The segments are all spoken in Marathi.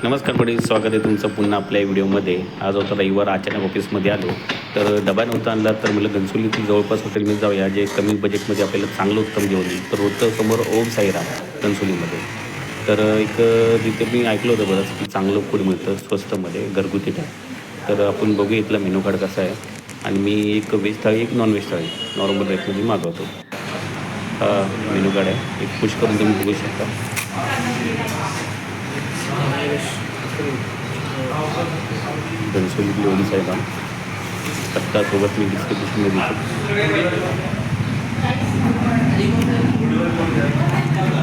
नमस्कार मंडळी, स्वागत आहे तुमचं पुन्हा आपल्या व्हिडिओमध्ये. आज होता रविवार, अचानक ऑफिसमध्ये आलो तर डबा नव्हता आणला, तर मला घनसोलीतील जवळपास हॉटेलमध्ये जाऊया जे कमी बजेटमध्ये आपल्याला चांगलं उत्तम जेवण येईल. तर होतं समोर ओम साईराम घनसोलीमध्ये. तर एक तिथे मी ऐकलं होतं बरंच की चांगलं फूड मिळतं स्वस्तमध्ये, घरगुती टाईप. तर आपण बघूया इथला मेनू कार्ड कसा आहे. आणि मी एक व्हेज थाळी, एक नॉन व्हेज थाळी नॉर्मल रेटमध्ये मागवतो. हा मेनू कार्ड आहे, एक पुश करून तुम्ही बघू शकता. घनसोलीतली ओम साईराम पत्तासोबत मी डिस्क्रिप्शनमध्ये देतो.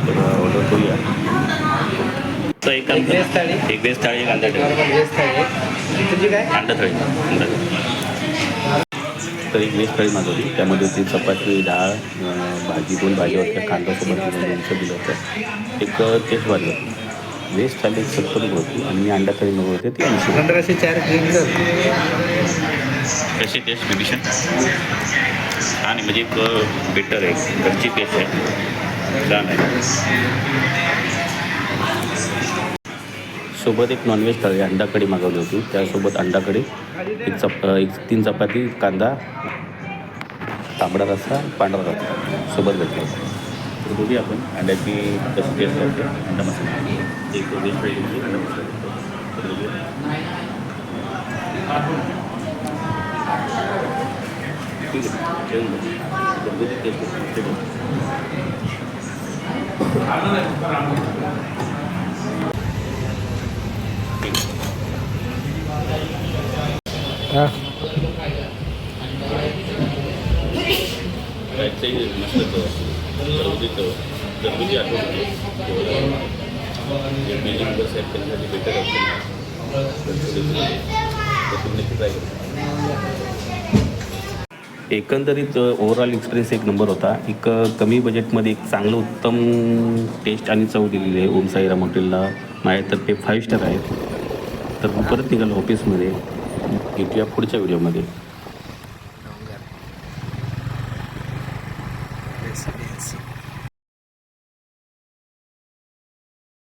तर ऑर्डर करूया. तर एक व्हेज थाळी, एक अंडा थाळी, अंडा थाळी. तर एक व्हेज थाळी मागवली, त्यामध्ये होती चपाती, डाळ, भाजी, 2 भाज्या होत्या, कांदासोबत लोणचं दिलं होतं. एक टेस्ट भारी होती. व्हेज थाळी 70 रुपये होती आणि मी अंडा थाळी मागवते ती 80 रुपये. 1504 कशी टेस्ट कंडिशन छान आहे, म्हणजे एक बेटर आहे, घरची टेस्ट आहे, छान आहे. सोबत एक नॉनव्हेज थाळी अंडा कढी मागवली होती, त्यासोबत अंडा कढी, एक 3 चपाती, कांदा, तांबडा रस्सा, पांढरा रस्सा सोबत भेटला होता. तर बघूया आपण अंड्याची कशी टेस्ट करते. अंडा मसाला एक व्हेज थाळी घेतली, अंडा मसाला घेतो. तर बघूया. ठीक आहे, जेवण घरगुती टेस्ट ते बघ. काहीतरी मस्त घरगुती आठवण बिल्डिंग बस आहे त्याच्यासाठी बेटर ऑप्शन नक्की ट्राय करू. एकंदरीत ओव्हरऑल एक्सपिरियन्स एक नंबर होता. एक कमी बजेटमध्ये एक चांगलं उत्तम टेस्ट आणि चव दिलेली आहे ओम साईराम हॉटेलला. माझ्यातर्फे 5 स्टार आहेत. तर परत निघालो ऑफिसमध्ये. भेटूया पुढच्या व्हिडिओमध्ये.